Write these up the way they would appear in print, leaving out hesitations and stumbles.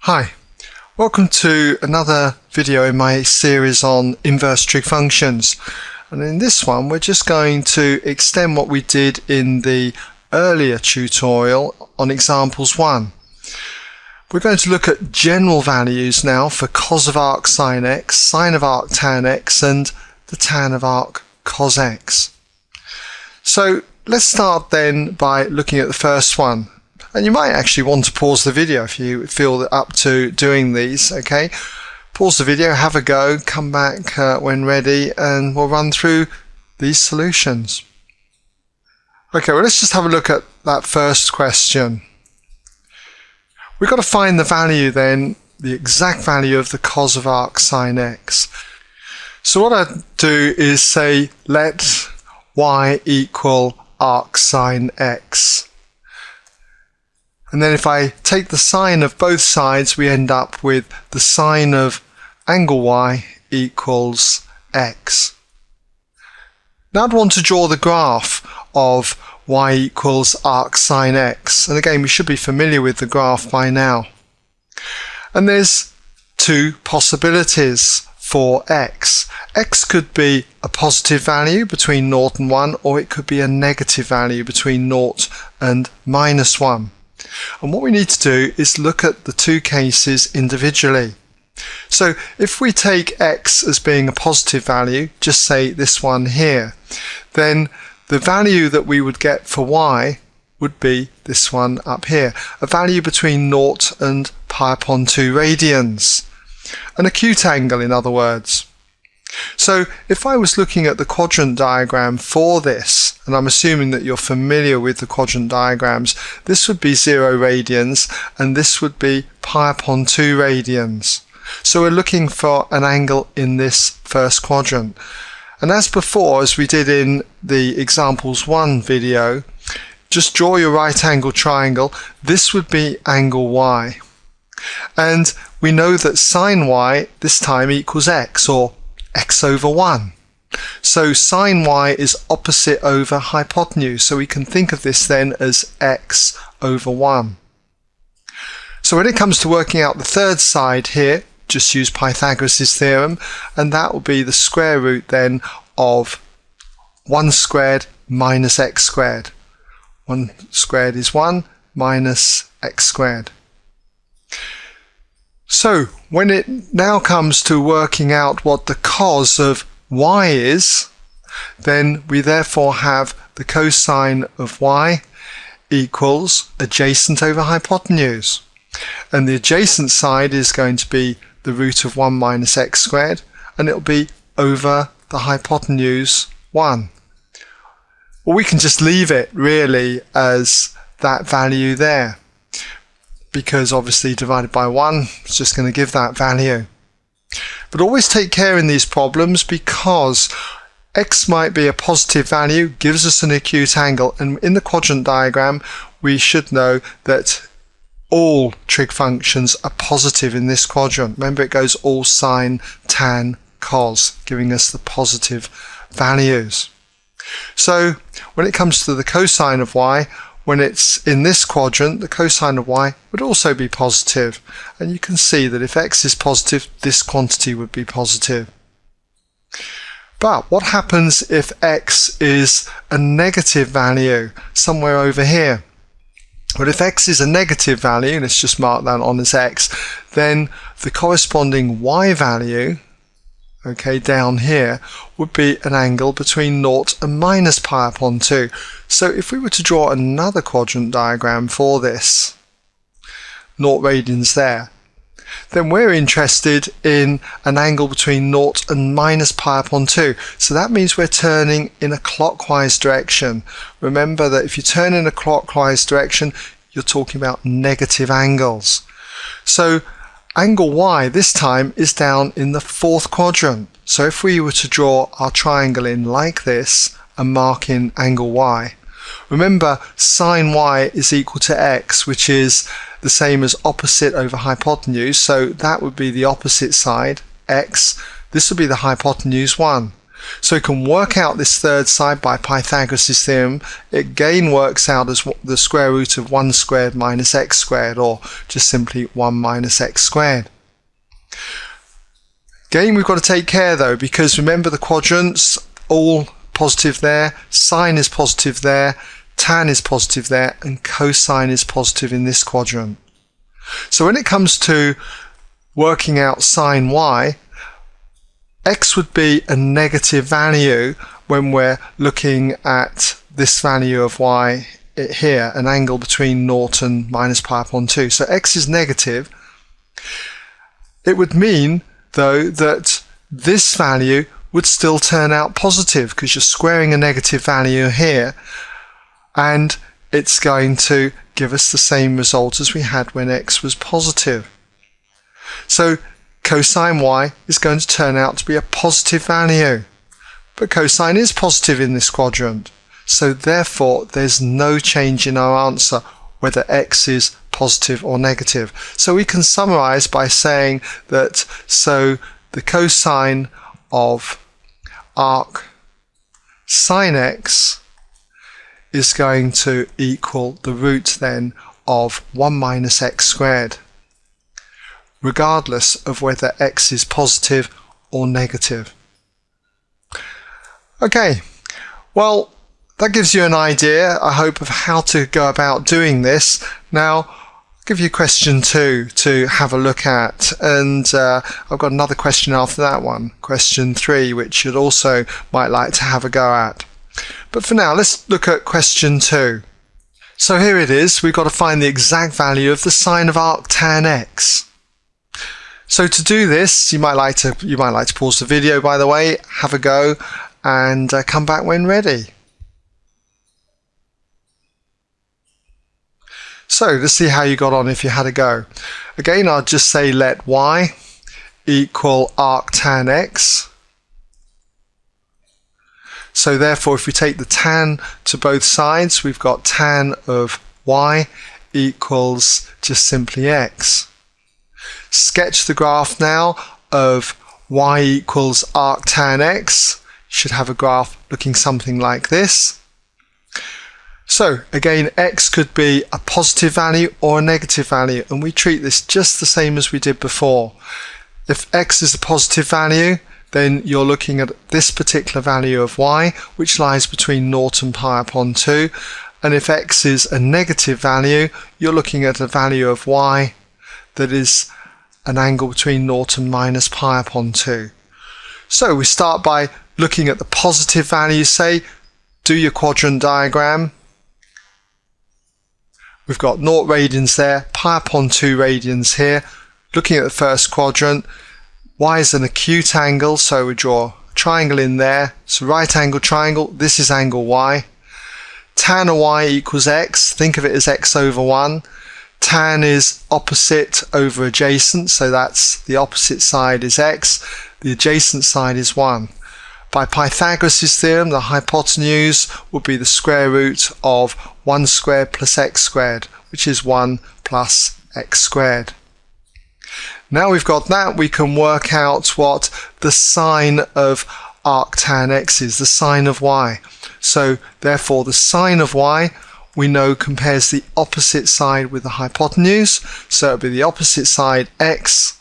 Hi, welcome to another video in my series on inverse trig functions, and in this one we're just going to extend what we did in the earlier tutorial on examples 1. We're going to look at general values now for cos of arc sin x, sine of arc tan x and the tan of arc cos x. So let's start then by looking at the first one. And you might actually want to pause the video if you feel up to doing these, okay? Pause the video, have a go, come back when ready, and we'll run through these solutions. Okay, well let's just have a look at that first question. We've got to find the value then, the exact value of the cos of arc sin x. So what I do is say let y equal arc sin x. And then if I take the sine of both sides, we end up with the sine of angle y equals x. Now I'd want to draw the graph of y equals arc sin x. And again, we should be familiar with the graph by now. And there's two possibilities for x. X could be a positive value between 0 and 1, or it could be a negative value between 0 and minus 1. And what we need to do is look at the two cases individually. So if we take x as being a positive value, just say this one here, then the value that we would get for y would be this one up here, a value between 0 and pi upon 2 radians, an acute angle in other words. So if I was looking at the quadrant diagram for this, and I'm assuming that you're familiar with the quadrant diagrams, this would be 0 radians and this would be pi upon 2 radians. So we're looking for an angle in this first quadrant. And as before, as we did in the examples 1 video, just draw your right angle triangle. This would be angle y. And we know that sine y this time equals x, or x over 1. So sine y is opposite over hypotenuse, so we can think of this then as x over 1. So when it comes to working out the third side here, just use Pythagoras' theorem, and that will be the square root then of 1 squared minus x squared. 1 squared is 1 minus x squared. So when it now comes to working out what the cos of y is, then we therefore have the cosine of y equals adjacent over hypotenuse. And the adjacent side is going to be the root of 1 minus x squared, and it'll be over the hypotenuse 1. Well, we can just leave it really as that value there, because obviously divided by 1 is just going to give that value. But always take care in these problems, because x might be a positive value, gives us an acute angle, and in the quadrant diagram we should know that all trig functions are positive in this quadrant. Remember, it goes all sine, tan, cos, giving us the positive values. So when it comes to the cosine of y, when it's in this quadrant, the cosine of y would also be positive. And you can see that if x is positive, this quantity would be positive. But what happens if x is a negative value somewhere over here? Well, if x is a negative value, let's just mark that on as x, then the corresponding y value, okay, down here, would be an angle between 0 and minus pi upon 2. So if we were to draw another quadrant diagram for this, 0 radians there, then we're interested in an angle between 0 and minus pi upon 2. So that means we're turning in a clockwise direction. Remember that if you turn in a clockwise direction, you're talking about negative angles. So angle y this time is down in the 4th quadrant. So if we were to draw our triangle in like this and mark in angle y, remember sine y is equal to x, which is the same as opposite over hypotenuse, so that would be the opposite side, x. This would be the hypotenuse 1. So we can work out this third side by Pythagoras' theorem. It again works out as the square root of 1 squared minus x squared, or just simply 1 minus x squared. Again, we've got to take care though, because remember the quadrants, all positive there, sine is positive there, tan is positive there, and cosine is positive in this quadrant. So when it comes to working out sine y, x would be a negative value when we're looking at this value of y here, an angle between 0 and minus pi upon 2. So x is negative. It would mean, though, that this value would still turn out positive because you're squaring a negative value here, and it's going to give us the same result as we had when x was positive. So cosine y is going to turn out to be a positive value, but cosine is positive in this quadrant, so therefore there's no change in our answer whether x is positive or negative. So we can summarize by saying that the cosine of arc sin x is going to equal the root then of 1 minus x squared, regardless of whether x is positive or negative. Okay, well, that gives you an idea, I hope, of how to go about doing this. Now, I'll give you question 2 to have a look at, and I've got another question after that one, question 3, which you'd also might like to have a go at. But for now, let's look at question 2. So here it is, we've got to find the exact value of the sine of arc tan x. So to do this, you might like to pause the video, by the way, have a go, and come back when ready. So let's see how you got on if you had a go. Again, I'll just say let y equal arc tan x. So therefore, if we take the tan to both sides, we've got tan of y equals just simply x. Sketch the graph now of y equals arc tan x. You should have a graph looking something like this. So again, x could be a positive value or a negative value, and we treat this just the same as we did before. If x is a positive value, then you're looking at this particular value of y, which lies between 0 and pi upon 2. And if x is a negative value, you're looking at a value of y that is an angle between 0 and minus pi upon 2. So we start by looking at the positive values, say, do your quadrant diagram. We've got 0 radians there, pi upon 2 radians here. Looking at the first quadrant, y is an acute angle, so we draw a triangle in there. So right angle triangle, this is angle y. Tan of y equals x, think of it as x over 1. Tan is opposite over adjacent, so that's the opposite side is x, the adjacent side is 1. By Pythagoras' theorem, the hypotenuse would be the square root of 1 squared plus x squared, which is 1 plus x squared. Now we've got that, we can work out what the sine of arc tan x is, the sine of y. So therefore the sine of y we know compares the opposite side with the hypotenuse, so it would be the opposite side x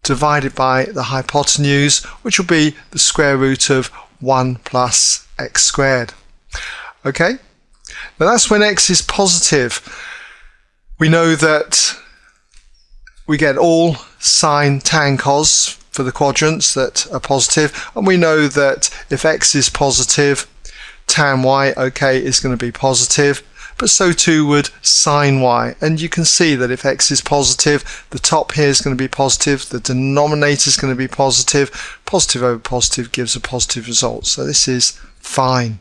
divided by the hypotenuse, which will be the square root of 1 plus x squared. Okay, now that's when x is positive. We know that we get all sine, tan, cos for the quadrants that are positive, and we know that if x is positive, tan y, okay, is going to be positive, but so too would sine y. And you can see that if x is positive, the top here is going to be positive, the denominator is going to be positive. Positive over positive gives a positive result, so this is fine.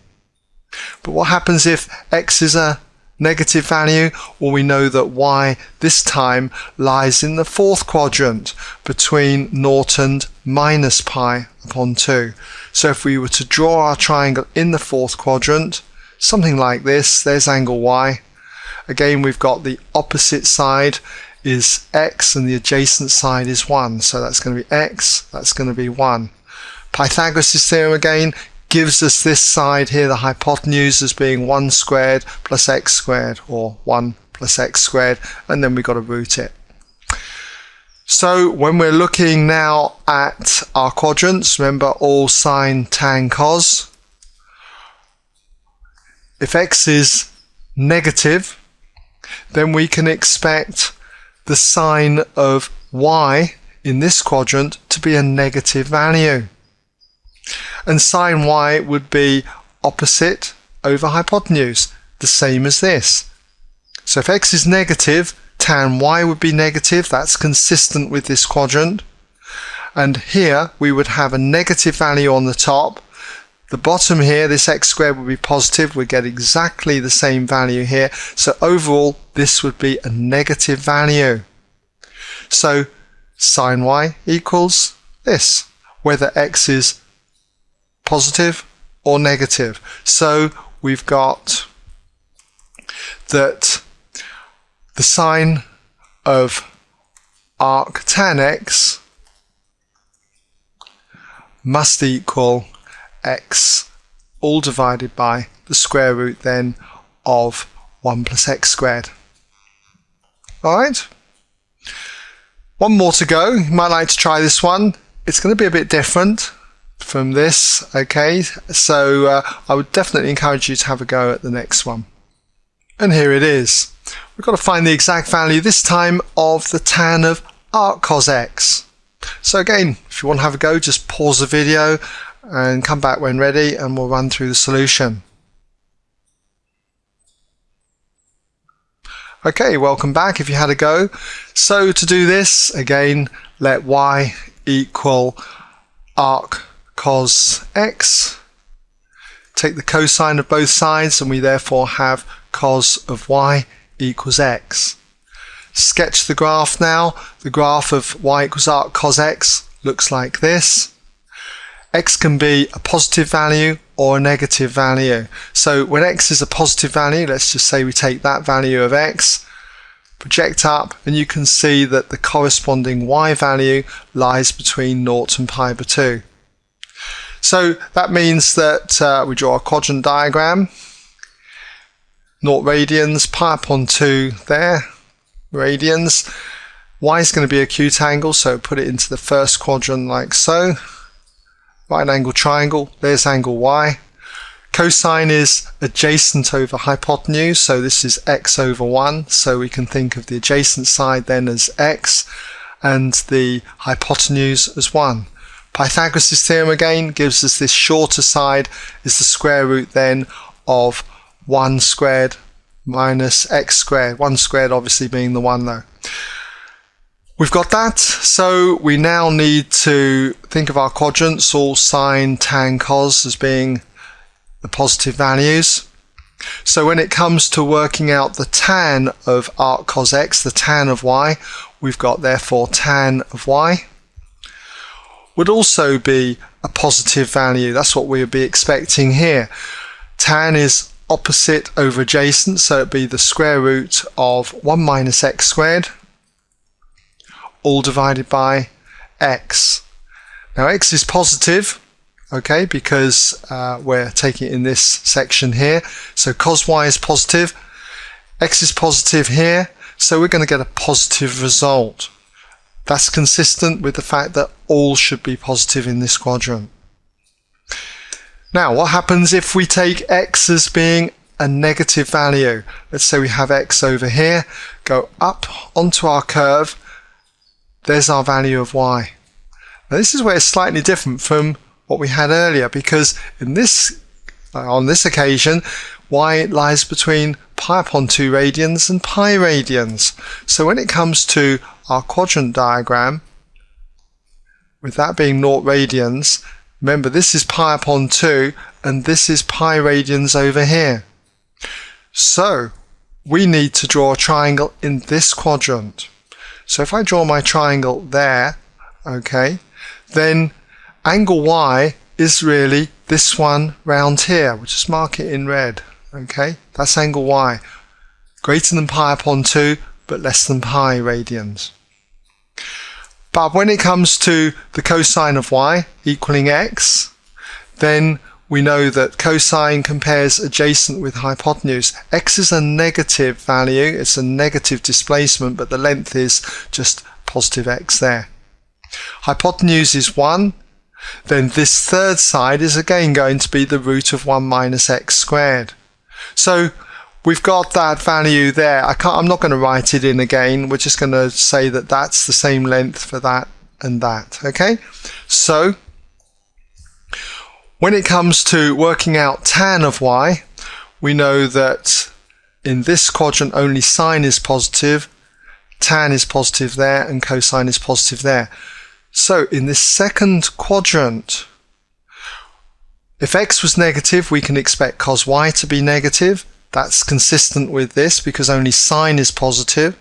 But what happens if x is a negative value? Well, we know that y this time lies in the fourth quadrant between 0 and minus pi upon 2. So if we were to draw our triangle in the fourth quadrant, something like this, there's angle y. Again, we've got the opposite side is x and the adjacent side is 1. So that's going to be x, that's going to be 1. Pythagoras' theorem again gives us this side here, the hypotenuse, as being 1 squared plus x squared, or 1 plus x squared, and then we've got to root it. So when we're looking now at our quadrants, remember all sine, tan, cos. If x is negative, then we can expect the sine of y in this quadrant to be a negative value. And sine y would be opposite over hypotenuse, the same as this. So if x is negative, tan y would be negative. That's consistent with this quadrant. And here we would have a negative value on the top. The bottom here, this x squared would be positive. We get exactly the same value here. So overall, this would be a negative value. So sine y equals this, whether x is positive or negative. So we've got that the sine of arc tan x must equal x all divided by the square root then of 1 plus x squared. Alright? One more to go. You might like to try this one. It's going to be a bit different from this, okay? So I would definitely encourage you to have a go at the next one. And here it is. We've got to find the exact value this time of the tan of arc cos x. So again, if you want to have a go, just pause the video and come back when ready and we'll run through the solution. Okay, welcome back if you had a go. So to do this, again, let y equal arc cos x. Take the cosine of both sides and we therefore have cos of y equals x. Sketch the graph now. The graph of y equals arc cos x looks like this. X can be a positive value or a negative value. So when x is a positive value, let's just say we take that value of x, project up, and you can see that the corresponding y value lies between 0 and pi over 2. So that means that we draw a quadrant diagram. 0 radians, pi upon 2 there, radians. Y is going to be a acute angle, so put it into the first quadrant like so. Right angle triangle, there's angle y. Cosine is adjacent over hypotenuse, so this is x over 1, so we can think of the adjacent side then as x and the hypotenuse as 1. Pythagoras' theorem again gives us this shorter side is the square root then of 1 squared minus x squared, 1 squared obviously being the 1 though. We've got that, so we now need to think of our quadrants, all sine, tan, cos as being the positive values. So when it comes to working out the tan of arc cos x, the tan of y, we've got therefore tan of y would also be a positive value. That's what we would be expecting here. Tan is opposite over adjacent, so it'd be the square root of 1 minus x squared, all divided by x. Now x is positive, okay, because we're taking it in this section here. So cos y is positive, x is positive here, so we're going to get a positive result. That's consistent with the fact that all should be positive in this quadrant. Now, what happens if we take x as being a negative value? Let's say we have x over here, go up onto our curve, there's our value of y. Now this is where it's slightly different from what we had earlier, because in this, on this occasion, y lies between pi upon 2 radians and pi radians. So when it comes to our quadrant diagram, with that being 0 radians, remember this is pi upon 2 and this is pi radians over here. So we need to draw a triangle in this quadrant. So if I draw my triangle there, okay, then angle y is really this one round here. We'll just mark it in red, okay? That's angle y. Greater than pi upon 2, but less than pi radians. But when it comes to the cosine of y equaling x, then we know that cosine compares adjacent with hypotenuse. X is a negative value, it's a negative displacement, but the length is just positive x there. Hypotenuse is 1, then this third side is again going to be the root of 1 minus x squared. So we've got that value there. I'm not going to write it in again, we're just going to say that that's the same length for that and that, okay? So when it comes to working out tan of y, we know that in this quadrant only sine is positive, tan is positive there, and cosine is positive there. So in this second quadrant, if x was negative, we can expect cos y to be negative. That's consistent with this because only sine is positive.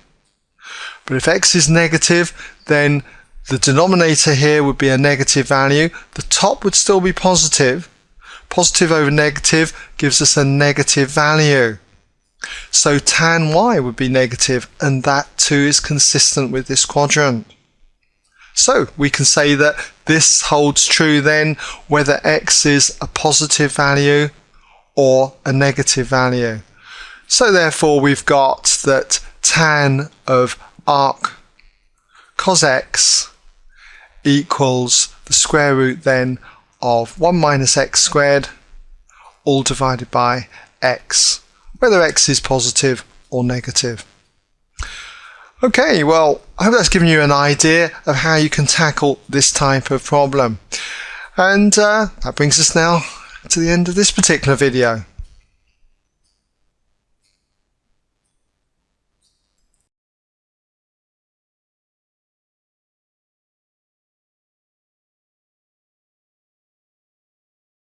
But if x is negative, then the denominator here would be a negative value. The top would still be positive. Positive over negative gives us a negative value. So tan y would be negative, and that too is consistent with this quadrant. So we can say that this holds true then whether x is a positive value or a negative value. So therefore we've got that tan of arc cos x equals the square root then of 1 minus x squared all divided by x, whether x is positive or negative. Okay, well, I hope that's given you an idea of how you can tackle this type of problem. And that brings us now to the end of this particular video.